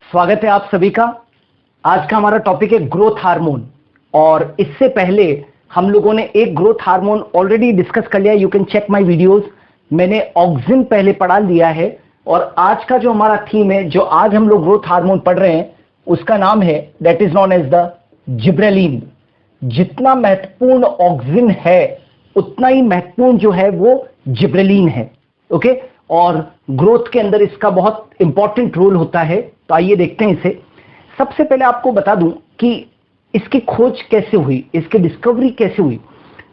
स्वागत है आप सभी का। आज का हमारा टॉपिक है ग्रोथ हार्मोन। और इससे पहले हम लोगों ने एक ग्रोथ हार्मोन ऑलरेडी डिस्कस कर लिया। You can check my videos. मैंने ऑक्सिन पहले पढ़ा लिया है। और आज का जो हमारा थीम है, जो आज हम लोग ग्रोथ हार्मोन पढ़ रहे हैं, उसका नाम है that is known as the gibberellin. जितना महत्वपूर्ण ऑक्सिन है उतना ही महत्वपूर्ण जो है वो जिब्रेलिन है। ओके। और ग्रोथ के अंदर इसका बहुत इंपॉर्टेंट रोल होता है। तो आइए देखते हैं इसे। सबसे पहले आपको बता दूं कि इसकी खोज कैसे हुई, इसकी डिस्कवरी कैसे हुई।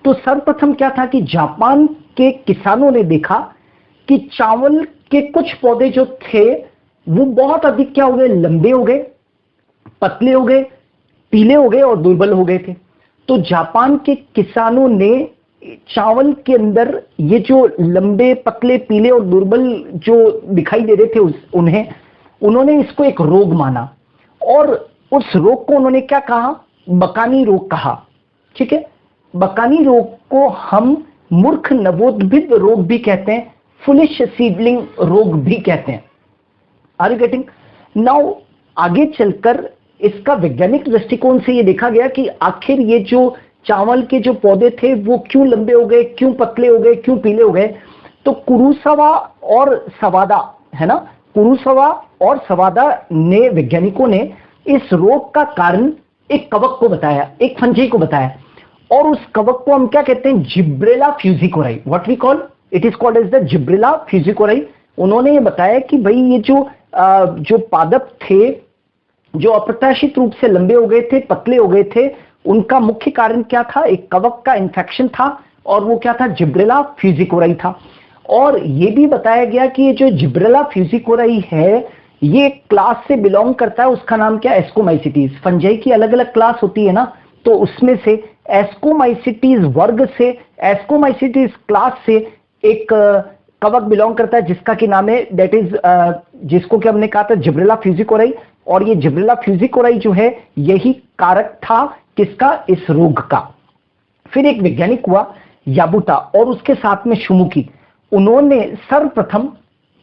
तो सर्वप्रथम क्या था कि जापान के किसानों ने देखा कि चावल के कुछ पौधे जो थे वो बहुत अधिक क्या हो गए, लंबे हो गए, पतले हो गए, पीले हो गए और दुर्बल हो गए थे। तो जापान के किसानों ने चावल के अंदर ये जो लंबे, पतले, पीले और दुर्बल जो दिखाई दे रहे थे उन्होंने इसको एक रोग माना। और उस रोग को उन्होंने क्या कहा, बकानी रोग कहा। ठीक है। बकानी रोग को हम मूर्ख नवोद्भिद रोग भी कहते हैं, फुलिश सीडलिंग रोग भी कहते हैं। Are you getting now? आगे चलकर इसका वैज्ञानिक दृष्टिकोण से यह देखा गया कि आखिर ये जो चावल के जो पौधे थे वो क्यों लंबे हो गए, क्यों पतले हो गए, क्यों पीले हो गए। तो कुरुसावा और सवादा, है ना, कुरुसावा और सवादा ने, वैज्ञानिकों ने इस रोग का कारण एक कवक को बताया, एक फंजी को बताया। और उस कवक को हम क्या कहते हैं, Gibberella fujikuroi. What we call it is called as the Gibberella fujikuroi. उन्होंने ये बताया कि भाई ये जो पादप थे जो अप्रत्याशित रूप से लंबे हो गए थे, पतले हो गए थे, उनका मुख्य कारण क्या था, एक कवक का इंफेक्शन था। और वो क्या था, जिब्रेला फ्यूजिकोराई था। और ये भी बताया गया कि ये जो जिब्रेला फ्यूजिकोराई है ये क्लास से बिलोंग करता है, उसका नाम क्या, एस्कोमाइसिटीज। फंजाई की अलग अलग क्लास होती है ना, तो उसमें से एस्कोमाइसिटीज वर्ग से, एस्कोमाइसिटीज क्लास से एक कवक बिलोंग करता है जिसका की नाम है दैट इज जिसको कि हमने कहा था जिब्रेला फ्यूजिकोराई। और ये जिब्रेला फ्यूजिकोराई जो है यही कारक था किसका, इस रोग का। फिर एक वैज्ञानिक हुआ याबुटा और उसके साथ में शुमुकी। उन्होंने सर्वप्रथम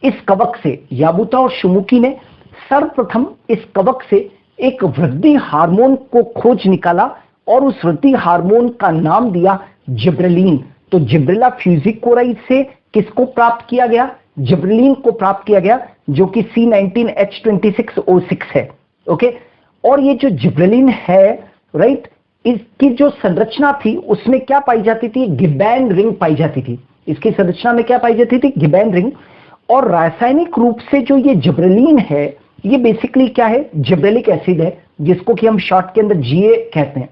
इस कवक से, याबुटा और शुमुकी ने सर्वप्रथम इस कवक से एक वृद्धि हार्मोन को खोज निकाला और उस वृद्धि हार्मोन का नाम दिया जिब्रेलिन। तो जिब्रेला फ्यूजिकोराई से किसको प्राप्त किया गया, जिब्रेलिन को प्राप्त किया गया, जो कि C19H26O6 है। ओके। और ये जो जिब्रेलिन है, राइट, इसकी जो संरचना थी उसमें क्या पाई जाती थी, गिबेन रिंग पाई जाती थी। इसकी संरचना में क्या पाई जाती थी, गिबेन रिंग। और रासायनिक रूप से जो ये जिब्रेलिन है ये बेसिकली क्या है, जिब्रेलिक एसिड है, जिसको कि हम शॉर्ट के अंदर GA कहते हैं।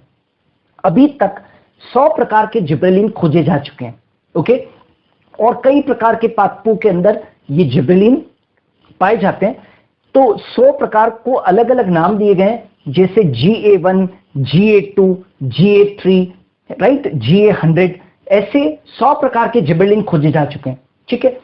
अभी तक 100 प्रकार के जिब्रेलिन खोजे जा चुके हैं। ओके। और कई प्रकार के पादपों के अंदर ये जिब्रेलिन पाए जाते हैं। तो 100 प्रकार को अलग अलग नाम दिए गए, जैसे GA1, GA2, GA3, right, GA100, ऐसे 100 प्रकार के जिब्रेलिन खोजे जा चुके हैं। ठीक है।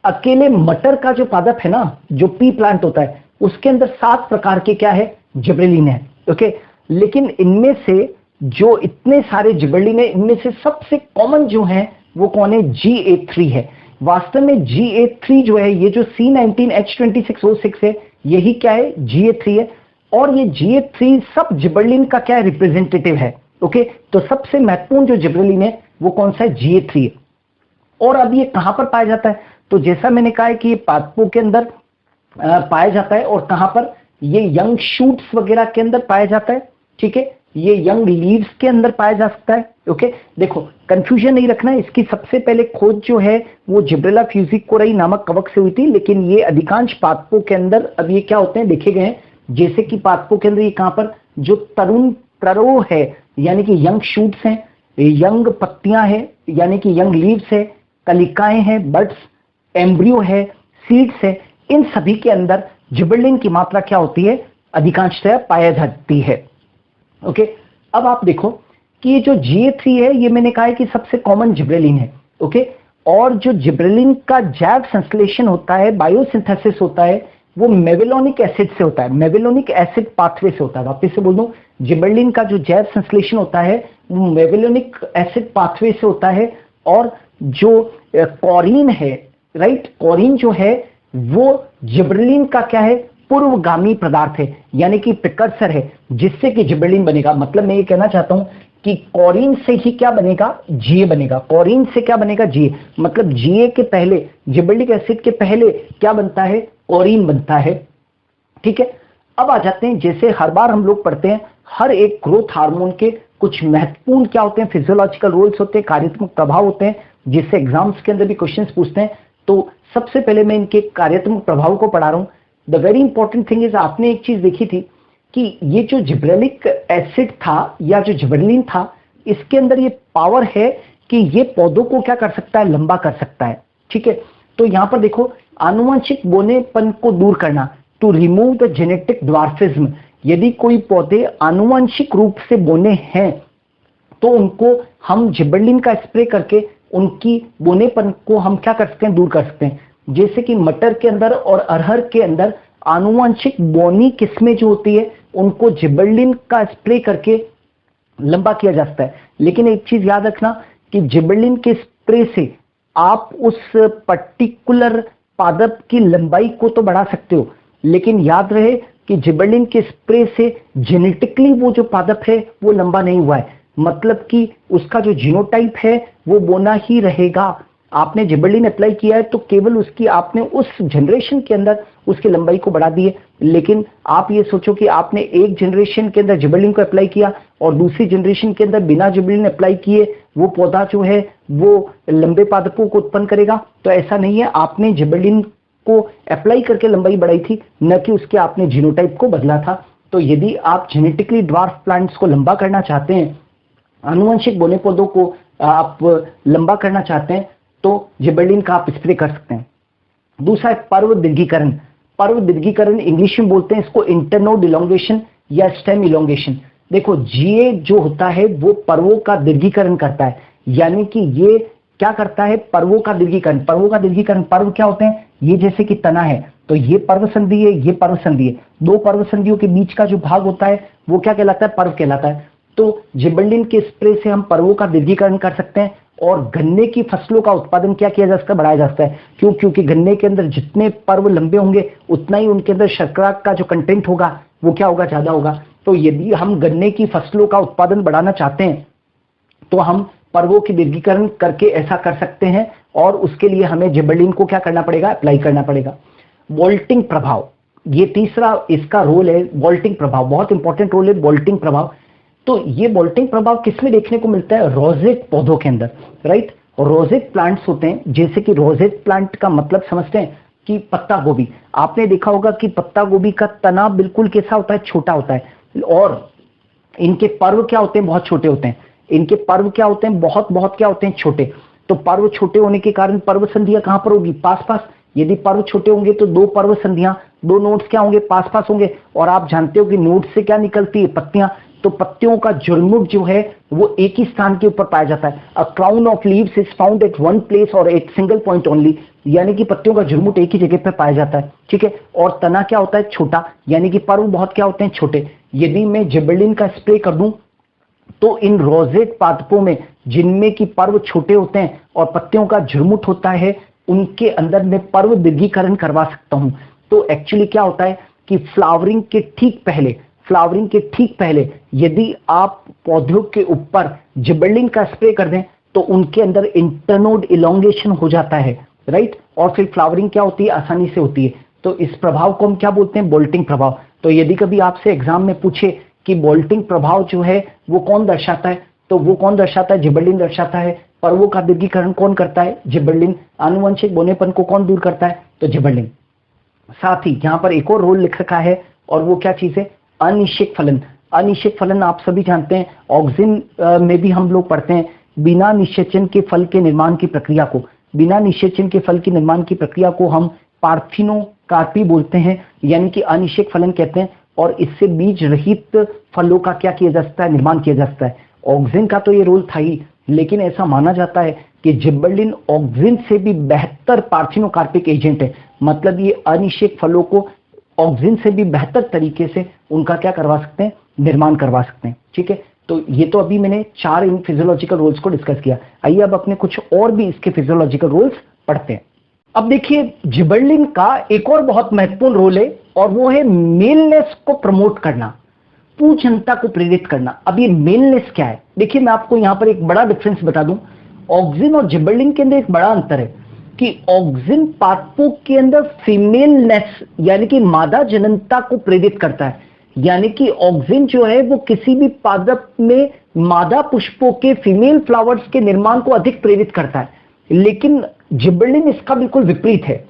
अकेले मटर का जो पादप है ना, जो पी प्लांट होता है, उसके अंदर 7 प्रकार के क्या है, जिब्रेलिन है। ओके। लेकिन इनमें से जो इतने सारे जिब्रेलिन है, इनमें से सबसे कॉमन जो है वो कौन है, GA3 है। वास्तव में GA3 जो है, ये जो C19H26O6 है, यही क्या है, GA3 है। और ये GA3 सब जिब्रेलिन का क्या है, रिप्रेजेंटेटिव है। ओके। तो सबसे महत्वपूर्ण जो जिब्रेलिन है वो कौन सा है, GA3 है। और अब ये कहां पर पाया जाता है, तो जैसा मैंने कहा है कि ये पादपों के अंदर पाया जाता है। और कहां पर, ये यंग शूट्स वगैरह के अंदर पाया जाता है। ठीक है। ये यंग लीव्स के अंदर पाया जा सकता है। ओके। देखो, कंफ्यूजन नहीं रखना है। इसकी सबसे पहले खोज जो है वो जिब्रेला फ्यूजिकोराई नामक कवक से हुई थी, लेकिन ये अधिकांश पादपों के अंदर अब ये क्या होते हैं, देखे गए हैं। जैसे कि पादपों के अंदर ये कहां पर, जो तरुण प्ररोह है, यानी कि यंग शूट्स हैं, यंग पत्तियां हैं, यानी कि यंग लीव्स है, कलिकाएं हैं, बड्स, एम्ब्रियो है, सीड्स है, इन सभी के अंदर जिब्रेलिन की मात्रा क्या होती है, अधिकांशतः पाया जाती है। ओके। अब आप देखो कि ये जो GA3 है, ये मैंने कहा है कि सबसे कॉमन जिब्रेलिन है। ओके। और जो जिब्रेलिन का जैव संश्लेषण होता है, बायोसिंथेसिस होता है, वो मेवेलोनिक एसिड से होता है, मेवेलोनिक एसिड पाथवे से होता है। वापस से बोल दूं, जिब्रेलिन का जो जैव संश्लेषण होता है वो मेवेलोनिक एसिड पाथवे से होता है। और जो कॉरिन है, राइट, कॉरिन जो है वो जिब्रेलिन का क्या है, पूर्वगामी पदार्थ है, यानी कि प्रिकर्सर है, जिससे कि जिबरेलिन बनेगा। मतलब मैं ये कहना चाहता हूं कि क्लोरीन से ही क्या बनेगा, जीए बनेगा। क्लोरीन से क्या बनेगा, जीए। मतलब जीए के पहले, जिबरेलिक एसिड के पहले क्या बनता है, क्लोरीन बनता है। ठीक है, अब आ जाते हैं, जैसे हर बार हम लोग पढ़ते हैं, हर एक ग्रोथ हार्मोन के कुछ महत्वपूर्ण क्या होते हैं, फिजियोलॉजिकल रोल्स होते हैं, कार्यात्मक प्रभाव होते हैं, जिससे एग्जाम्स के अंदर भी क्वेश्चंस पूछते हैं। तो सबसे पहले मैं इनके कार्यात्मक प्रभाव को पढ़ा रहा हूं। The very important thing is, आपने एक चीज देखी थी कि ये जो जिब्रेलिक एसिड था या जो जिबरेलिन था, इसके अंदर ये पावर है कि ये पौधों को क्या कर सकता है, लंबा कर सकता है। ठीक है, तो यहां पर देखो, आनुवंशिक बोनेपन को दूर करना, to remove the genetic dwarfism. यदि कोई पौधे आनुवंशिक रूप से बोने हैं तो उनको हम जिबरेलिन का स्प्रे करके उनकी बोनेपन को हम क्या कर सकते हैं, दूर कर सकते हैं। जैसे कि मटर के अंदर और अरहर के अंदर आनुवंशिक बोनी किस्में जो होती है, उनको जिबरेलिन का स्प्रे करके लंबा किया जा सकता है। लेकिन एक चीज याद रखना कि जिबरेलिन के स्प्रे से आप उस पर्टिकुलर पादप की लंबाई को तो बढ़ा सकते हो, लेकिन याद रहे कि जिबरेलिन के स्प्रे से जेनेटिकली वो जो पादप है वो लंबा नहीं हुआ है। मतलब कि उसका जो जीनोटाइप है वो बोना ही रहेगा। आपने जिबरेलिन अप्लाई किया है तो केवल उसकी आपने उस जनरेशन के अंदर उसकी लंबाई को बढ़ा दी है। लेकिन आप ये सोचो कि आपने एक जनरेशन के अंदर जिबरेलिन को अप्लाई किया और दूसरी जनरेशन के अंदर बिना जिबरेलिन अप्लाई किए वो पौधा जो है वो लंबे पादपों को उत्पन्न करेगा, तो ऐसा नहीं है। आपने जिबरेलिन को अप्लाई करके लंबाई बढ़ाई थी, न कि उसके आपने जीनोटाइप को बदला था। तो यदि आप जेनेटिकली ड्वार्फ प्लांट्स को लंबा करना चाहते हैं, आनुवंशिक बोने पौधों को आप लंबा करना चाहते हैं, तो जिबरेलिन का आप स्प्रे कर सकते हैं। दूसरा है पर्व दीर्घीकरण। पर्व दीर्घीकरण इंग्लिश में बोलते हैं इसको इंटरनोड इलोंगेशन या स्टेम इलोंगेशन। देखो, जीए जो होता है वो पर्वों का दीर्घीकरण करता है, यानी कि ये क्या करता है, पर्वों का दीर्घीकरण। पर्वों का दीर्घीकरण, पर्व क्या होते हैं, ये जैसे कि तना है तो ये पर्व संधि है, ये पर्व संधि है। दो पर्व संधियों के बीच का जो भाग होता है वो क्या कहलाता है, पर्व कहलाता है। तो जिबरेलिन के स्प्रे से हम पर्वों का दीर्घीकरण कर सकते हैं और गन्ने की फसलों का उत्पादन क्या किया जा सकता है, बढ़ाया जा सकता है। क्यों? क्योंकि गन्ने के अंदर जितने पर्व लंबे होंगे उतना ही उनके अंदर शर्करा का जो कंटेंट होगा वो क्या होगा, ज्यादा होगा। तो यदि हम गन्ने की फसलों का उत्पादन बढ़ाना चाहते हैं तो हम पर्वों की दीर्घीकरण करके ऐसा कर सकते हैं, और उसके लिए हमें जिबरेलिन को क्या करना पड़ेगा, अप्लाई करना पड़ेगा। वोल्टिंग प्रभाव, ये तीसरा इसका रोल है, वोल्टिंग प्रभाव। बहुत इंपॉर्टेंट रोल है वोल्टिंग प्रभाव। तो ये वोल्टिंग प्रभाव किसमें देखने को मिलता है, रोजेट पौधों के अंदर, राइट। रोजेट प्लांट्स होते हैं, जैसे कि रोजेट प्लांट का मतलब समझते हैं कि पत्ता गोभी। आपने देखा होगा कि पत्ता गोभी का तना बिल्कुल कैसा होता है, छोटा होता है, और इनके पर्व क्या होते हैं, बहुत छोटे होते हैं। इनके पर्व क्या होते हैं, बहुत बहुत क्या होते हैं, छोटे। तो पर्व छोटे होने के कारण पर्व संधियां कहां पर होगी, पास पास। यदि पर्व छोटे होंगे तो दो पर्व संधियां, दो नोड्स क्या होंगे, पास पास होंगे। और आप जानते हो कि नोड से क्या निकलती है, पत्तियां। तो पत्तियों का जुड़मुट जो है वो एक ही स्थान के ऊपर पाया जाता है। A crown of leaves is found at one place और एट सिंगल पॉइंट ओनली, यानी कि पत्तियों का जुड़मुट एक ही जगह पर पाया जाता है। ठीक है, और तना क्या होता है, छोटा, यानी कि पर्व बहुत क्या होते हैं, छोटे। यदि मैं जिबरेलिन का स्प्रे कर दूं तो इन रोजेट पादपों में जिनमें कि पर्व छोटे होते हैं और पत्तियों का झुरमुट होता है, उनके अंदर मैं पर्व दीर्घीकरण करवा सकता हूं। तो एक्चुअली क्या होता है कि फ्लावरिंग के ठीक पहले यदि आप पौधों के ऊपर जिबरेलिन का स्प्रे कर दें तो उनके अंदर इंटरनोड इलोंगेशन हो जाता है, राइट। और फिर फ्लावरिंग क्या होती है, आसानी से होती है। तो इस प्रभाव को हम क्या बोलते हैं, बोल्टिंग प्रभाव। तो यदि कभी आपसे एग्जाम में पूछे कि बोल्टिंग प्रभाव जो है वो कौन दर्शाता है, तो वो कौन दर्शाता है, जिबरेलिन दर्शाता है। पर्वों का दीर्घीकरण कौन करता है, जिबरेलिन। आनुवंशिक बोनेपन को कौन दूर करता है, तो जिबरेलिन। साथ ही यहां पर एक और रोल लिख रखा है, और वो क्या चीज है, अनिश्चित फलन। अनिश्चित फलन आप सभी जानते हैं, ऑक्सिन में भी हम लोग पढ़ते हैं। बिना निषेचन के फल के निर्माण की प्रक्रिया को, बिना निषेचन के फल की निर्माण की प्रक्रिया को हम पार्थिनोकार्पी बोलते हैं, यानी कि अनिश्चित फलन कहते हैं। और इससे बीज रहित फलों का क्या किया जा सकता है, निर्माण किया जा सकता है। ऑक्सिन का तो ये रोल था ही, लेकिन ऐसा माना जाता है कि जिबरेलिन ऑक्सिन से भी बेहतर पार्थिनोकार्पिक एजेंट है। मतलब ये अनिश्चित फलों को ऑक्सिन से भी बेहतर तरीके से उनका क्या करवा सकते हैं, निर्माण करवा सकते हैं। ठीक है, तो ये तो अभी मैंने 4 इन फिजियोलॉजिकल रोल्स को डिस्कस किया। आइए अब अपने कुछ और भी इसके फिजियोलॉजिकल रोल्स पढ़ते हैं। अब देखिए जिबर्लिन का एक और बहुत महत्वपूर्ण रोल है और वो है मेलनेस को प्रमोट करना, पूजनता को प्रेरित करना। अब ये मेलनेस क्या है? देखिए मैं आपको यहां पर एक बड़ा डिफरेंस बता दूं, ऑक्सिन और जिबर्लिन के अंदर एक बड़ा अंतर है कि ऑक्सिन पादपों के अंदर फीमेलनेस यानी कि मादा जननता को प्रेरित करता है, यानी कि ऑक्सिन जो है वो किसी भी पादप में मादा पुष्पों के फीमेल फ्लावर्स के निर्माण को अधिक प्रेरित करता है, लेकिन जिबर्लिन इसका बिल्कुल विपरीत है।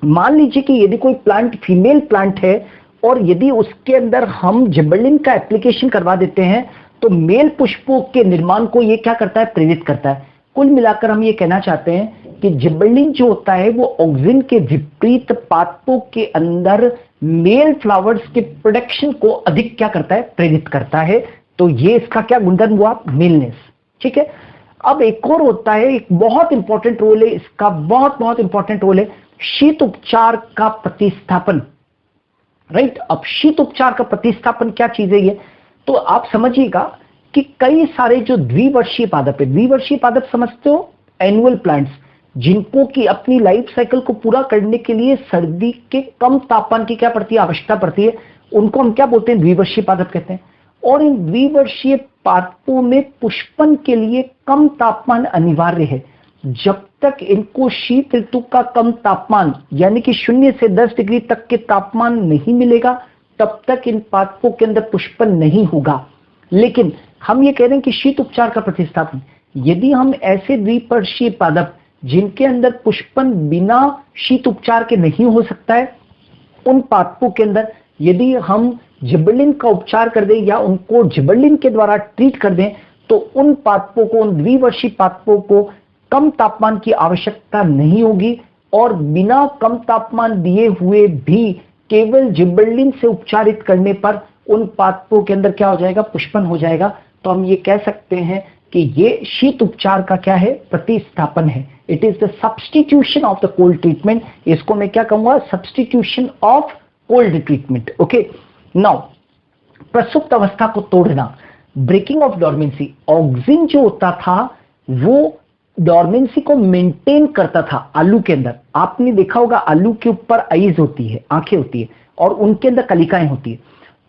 मान लीजिए कि यदि कोई प्लांट फीमेल प्लांट है और यदि उसके अंदर हम जिबर्लिन का एप्लीकेशन करवा देते हैं तो मेल पुष्पों के निर्माण को यह क्या करता है? प्रेरित करता है। कुल मिलाकर हम ये कहना चाहते हैं कि जिबर्लिन जो होता है वो ऑक्सिन के विपरीत पादपों के अंदर मेल फ्लावर्स के प्रोडक्शन को अधिक क्या करता है? प्रेरित करता है। तो ये इसका क्या गुणधर्म हुआ? मेलनेस। ठीक है। अब एक और होता है, एक बहुत इंपॉर्टेंट रोल है इसका, बहुत बहुत इंपॉर्टेंट रोल है शीत उपचार का प्रतिस्थापन। राइट। अब शीत उपचार का प्रतिस्थापन क्या चीज है ये? तो आप समझिएगा कि कई सारे जो द्विवर्षीय पादप है, द्विवर्षीय पादप समझते हो, एनुअल प्लांट्स, जिनको की अपनी लाइफ साइकिल को पूरा करने के लिए सर्दी के कम तापमान की क्या पड़ती है? आवश्यकता पड़ती है। उनको हम क्या बोलते हैं? द्विवर्षीय पादप कहते हैं। और इन द्विवर्षीय पादपों में पुष्पन के लिए कम तापमान अनिवार्य है। जब तक इनको शीत ऋतु का कम तापमान यानी कि 0 से 10 डिग्री तक के तापमान नहीं मिलेगा, तब तक इन पादपों के अंदर पुष्पन नहीं होगा। लेकिन हम ये कह रहे हैं कि शीत उपचार का प्रतिस्थापन, यदि हम ऐसे द्विवर्षीय पादप जिनके अंदर पुष्पन बिना शीत उपचार के नहीं हो सकता है, उन पादपों के अंदर यदि हम जिबर्लिन का उपचार कर दें या उनको जिबर्लिन के द्वारा ट्रीट कर दें तो उन पादपों को, उन द्विवर्षीय पादपों को कम तापमान की आवश्यकता नहीं होगी और बिना कम तापमान दिए हुए भी केवल जिबर्लिन से उपचारित करने पर उन पादपों के अंदर क्या हो जाएगा? पुष्पन हो जाएगा। तो हम ये कह सकते हैं कि ये शीत उपचार का क्या है? प्रतिस्थापन है। It is the substitution of the cold treatment. इसको मैं क्या कहूंगा? Substitution of cold treatment. Okay. Now प्रसुप्त अवस्था को तोड़ना, ब्रेकिंग ऑफ डॉर्मेंसी। ऑक्सिन जो होता था वो डॉर्मेंसी को मेंटेन करता था आलू के अंदर। आपने देखा होगा आलू के ऊपर आईज होती है, आंखें होती है और उनके अंदर कलिकाएं होती है।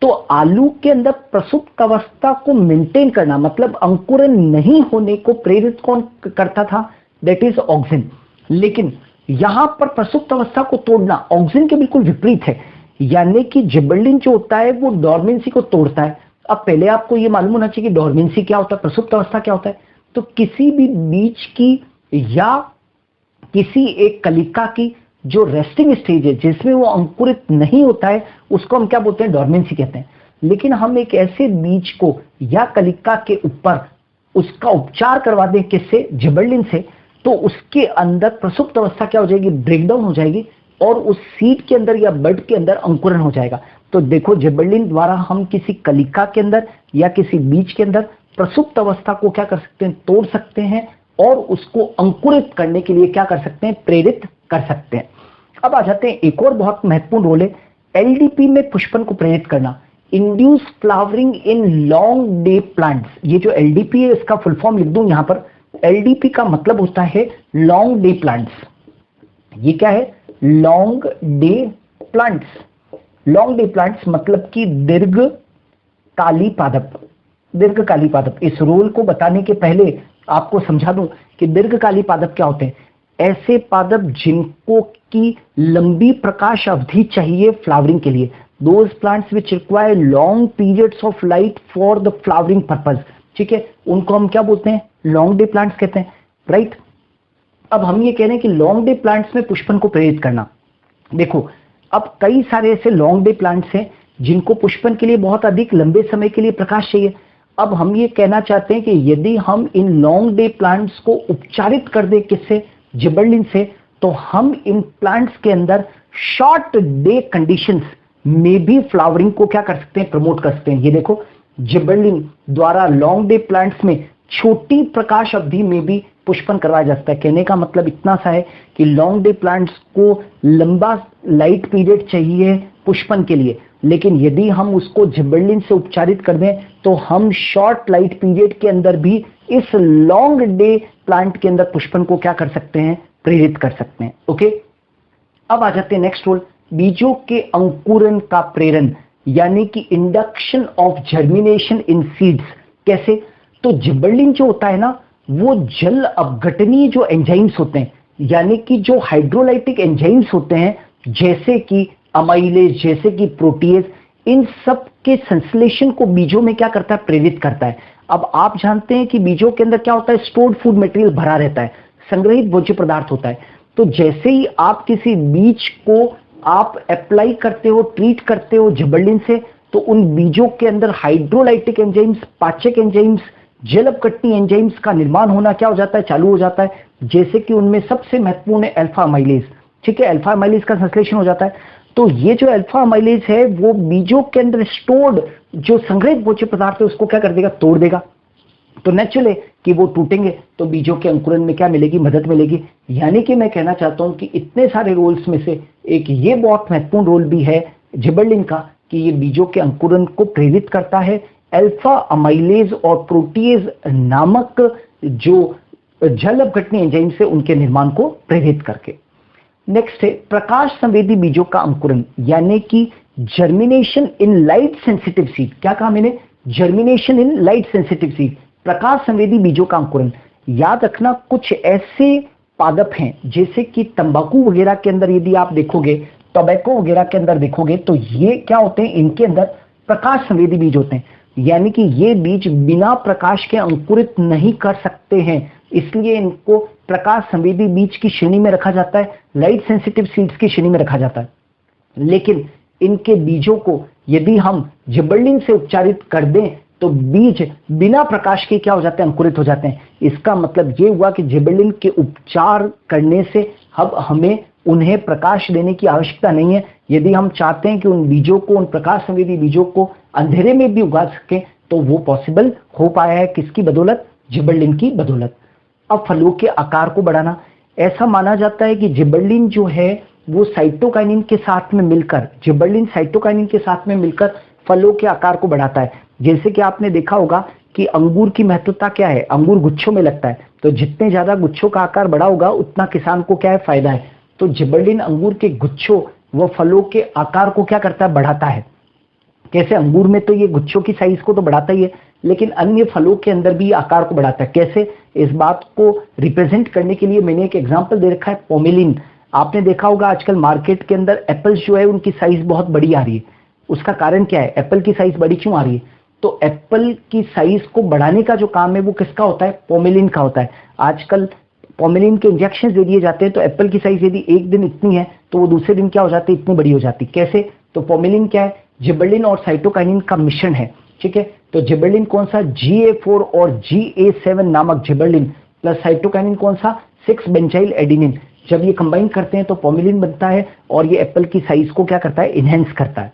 तो आलू के अंदर प्रसुप्त अवस्था को मेंटेन करना मतलब अंकुरन नहीं होने को प्रेरित कौन करता था? That is auxin. लेकिन यहां पर प्रसुप्त अवस्था को तोड़ना ऑक्सिन के बिल्कुल विपरीत है, यानी कि जिबर्लिन जो होता है वो डॉर्मेंसी को तोड़ता है। अब पहले आपको ये मालूम होना चाहिए कि डॉर्मेंसी क्या होता है, प्रसुप्त अवस्था क्या होता है। तो किसी भी बीज की या किसी एक कलिका की जो रेस्टिंग स्टेज है जिसमें वो अंकुरित नहीं होता है, उसको हम क्या बोलते हैं? डॉर्मेंसी कहते हैं। लेकिन हम एक ऐसे बीज को या कलिका के ऊपर उसका उपचार करवा दें, किससे? जिबर्लिन से, तो उसके अंदर प्रसुप्त अवस्था क्या हो जाएगी? ब्रेकडाउन हो जाएगी और उस सीड के अंदर या बड के अंदर अंकुरन हो जाएगा। तो देखो जिबर्लिन द्वारा हम किसी कलिका के अंदर या किसी बीज के अंदर प्रसुप्त अवस्था को क्या कर सकते हैं? तोड़ सकते हैं और उसको अंकुरित करने के लिए क्या कर सकते हैं? प्रेरित कर सकते हैं। अब आ जाते हैं एक और बहुत महत्वपूर्ण रोल है एलडीपी में पुष्पन को प्रेरित करना, induce flowering in long day plants. ये जो एलडीपी है इसका फुल फॉर्म लिख दूं यहां पर। एलडीपी का मतलब होता है लॉन्ग डे प्लांट्स। ये क्या है? Long day plants. Long day plants मतलब कि दीर्घकाली पादप। दीर्घकाली पादप, इस रोल को बताने के पहले आपको समझा दूं कि दीर्घकाली पादप क्या होते हैं। ऐसे पादप जिनको की लंबी प्रकाश अवधि चाहिए फ्लावरिंग के लिए, those plants which require long periods of light for the flowering purpose. ठीक है, उनको हम क्या बोलते हैं? लॉन्ग डे प्लांट्स कहते हैं। राइट। अब हम ये कह रहे हैं कि लॉन्ग डे प्लांट्स में पुष्पन को प्रेरित करना। देखो अब कई सारे ऐसे लॉन्ग डे प्लांट्स हैं जिनको पुष्पन के लिए बहुत अधिक लंबे समय के लिए प्रकाश चाहिए। अब हम ये कहना चाहते हैं कि यदि हम इन लॉन्ग डे प्लांट्स को उपचारित कर दें, किससे? जिबर्लिन से, तो हम इन प्लांट्स के अंदर शॉर्ट डे कंडीशंस में भी फ्लावरिंग को क्या कर सकते हैं? प्रमोट कर सकते हैं। ये देखो जिबर्लिन द्वारा लॉन्ग डे प्लांट्स में छोटी प्रकाश अवधि में भी पुष्पन करवाया जा सकता है। कहने का मतलब इतना सा है कि लॉन्ग डे प्लांट्स को लंबा लाइट पीरियड चाहिए पुष्पन के लिए, लेकिन यदि हम उसको जिबर्लिन से उपचारित कर दें तो हम शॉर्ट लाइट पीरियड के अंदर भी इस लॉन्ग डे प्लांट के अंदर पुष्पन को क्या कर सकते हैं? प्रेरित कर सकते हैं। ओके, अब आ जाते हैं नेक्स्ट रोल, बीजों के अंकुरन का प्रेरण, यानी कि induction of germination in seeds. कैसे? तो जिबर्लिन जो होता है ना, वो जल अपघटनीय जो एंजाइम्स होते हैं, यानी कि जो हाइड्रोलाइटिक एंजाइम्स होते हैं, जैसे कि अमाइलेज, जैसे कि प्रोटीएज, इन सब के संश्लेषण को बीजों में क्या करता है? प्रेरित करता है। अब आप जानते हैं कि बीजों के अंदर क्या होता है? स्टोर्ड फूड मटेरियल भरा रहता है, संग्रहित भोज्य पदार्थ होता है। तो जैसे ही आप किसी बीज को आप अप्लाई करते हो, ट्रीट करते हो जिबर्लिन से, तो उन बीजों के अंदर हाइड्रोलाइटिक एंजाइम्स, पाचक एंजाइम्स, जल अपघटनीय एंजाइम्स का निर्माण होना क्या हो जाता है? चालू हो जाता है। जैसे कि उनमें सबसे महत्वपूर्ण है अल्फा अमाइलेज। ठीक है, अल्फा अमाइलेज का संश्लेषण हो जाता है। तो ये जो अल्फा अमाइलेज है, वो बीजों के अंदर स्टोर्ड जो संग्रहित भोज्य पदार्थ है उसको क्या कर देगा? तोड़ देगा। तो नेचुरल है कि वो टूटेंगे, तो बीजों के अंकुरन में क्या मिलेगी? मदद मिलेगी। यानी कि मैं कहना चाहता हूं कि इतने सारे रोल्स में से एक ये बहुत महत्वपूर्ण रोल भी है जिबर्लिन का, कि ये बीजों के अंकुरन को प्रेरित करता है अल्फा अमाइलेज और प्रोटीएज नामक जो जल अपघटनीय एंजाइम से उनके निर्माण को प्रेरित करके। नेक्स्ट है प्रकाश संवेदी बीजों का अंकुरन, यानी कि germination in light sensitive seed. क्या कहा मैंने? Germination in light sensitive seed, प्रकाश संवेदी बीजों का अंकुरन। याद रखना, कुछ ऐसे पादप हैं जैसे कि तंबाकू वगैरह के अंदर यदि आप देखोगे, टोबैको वगैरह के अंदर देखोगे, तो ये क्या होते हैं? इनके अंदर प्रकाश संवेदी बीज होते हैं, यानी कि ये बीज बिना प्रकाश के अंकुरित नहीं कर सकते हैं, इसलिए इनको प्रकाश संवेदी बीज की श्रेणी में रखा जाता है, लाइट सेंसिटिव सीड्स की श्रेणी में रखा जाता है। लेकिन इनके बीजों को यदि हम जिबर्लिन से उपचारित कर दें तो बीज बिना प्रकाश के क्या हो जाते हैं? अंकुरित हो जाते हैं। इसका मतलब ये हुआ कि जिबर्लिन के उपचार करने से अब हमें उन्हें प्रकाश देने की आवश्यकता नहीं है। यदि हम चाहते हैं कि उन बीजों को, उन प्रकाश संवेदी बीजों को अंधेरे में भी उगा सकें, तो वो पॉसिबल हो पाया है। किसकी बदौलत? जिबर्लिन की बदौलत। अब फलों के आकार को बढ़ाना, ऐसा माना जाता है कि जिबर्लिन जो है वो साइटोकाइनिन के साथ में मिलकर, जिबर्लिन साइटोकाइनिन के साथ में मिलकर फलों के आकार को बढ़ाता है। जैसे कि आपने देखा होगा कि अंगूर की महत्वता क्या है? अंगूर गुच्छों में लगता है, तो जितने ज्यादा गुच्छों का आकार बड़ा होगा उतना किसान को क्या है? फायदा है। तो जिबर्लिन अंगूर के गुच्छों व फलों के आकार को क्या करता है? बढ़ाता है। कैसे? अंगूर में तो ये गुच्छों की साइज को तो बढ़ाता ही है, लेकिन अन्य फलों के अंदर भी आकार को बढ़ाता है। कैसे? इस बात को रिप्रेजेंट करने के लिए मैंने एक एग्जांपल दे रखा है, पोमेलिन। आपने देखा होगा आजकल मार्केट के अंदर एप्पल्स जो है उनकी साइज बहुत बड़ी आ रही है। उसका कारण क्या है? एप्पल की साइज बड़ी क्यों आ रही है? तो एप्पल की साइज को बढ़ाने का जो काम है वो किसका होता है? पोमेलिन का होता है। आजकल पोमेलिन के इंजेक्शन दे दिए जाते हैं, तो एप्पल की साइज यदि एक दिन इतनी है तो वो दूसरे दिन क्या हो जाती है? इतनी बड़ी हो जाती है। कैसे? तो पोमेलिन क्या है? जिबर्लिन और साइटोकाइनिन का मिश्रण है। ठीक है, तो जिबर्लिन कौन सा? GA4 और GA7 नामक जिबर्लिन प्लस साइटोकाइनिन कौन सा? 6 बेंजाइल एडिनिन। जब ये कंबाइन करते हैं तो पोमेलिन बनता है और ये एप्पल की साइज को क्या करता है? इनहेंस करता है।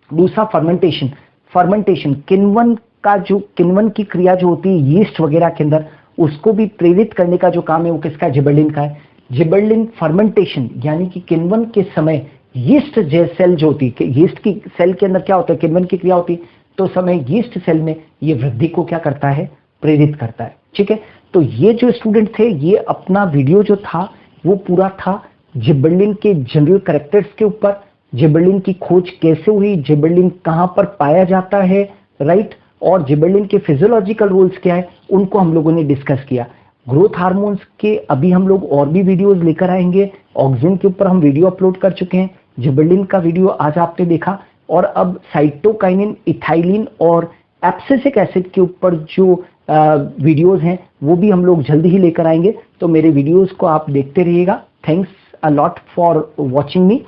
दूसरा फर्मेंटेशन। फर्मेंटेशन किण्वन का, जो किण्वन की क्रिया जो होती है यीस्ट वगैरह के अंदर, उसको भी प्रेरित करने का जो काम है वो किसका? जिबर्लिन का है। जिबर्लिन फर्मेंटेशन यानी कि किण्वन के समय यीस्ट सेल जो होती है, यीस्ट की सेल के अंदर क्या होता है? किण्वन की क्रिया होती है, तो समय यीस्ट सेल में ये वृद्धि को क्या करता है? प्रेरित करता है। ठीक है, तो ये जो स्टूडेंट थे, ये अपना वीडियो जो था वो पूरा था जिबर्लिन के जनरल कैरेक्टर्स के ऊपर, जिबर्लिन की खोज कैसे हुई, जिबर्लिन कहां पर पाया जाता है, राइट, और जिबर्लिन के फिजियोलॉजिकल रोल्स क्या है, उनको हम लोगों ने डिस्कस किया। ग्रोथ हार्मोन्स के अभी हम लोग और भी वीडियोस लेकर आएंगे। ऑक्सिन के ऊपर हम वीडियो अपलोड कर चुके हैं, जिबर्लिन का वीडियो आज आपने देखा, और अब साइटोकाइनिन, इथाइलिन और एब्सिसिक एसिड के ऊपर जो वीडियोस हैं वो भी हम लोग जल्दी ही लेकर आएंगे। तो मेरे वीडियोस को आप देखते रहिएगा। Thanks a lot for watching me.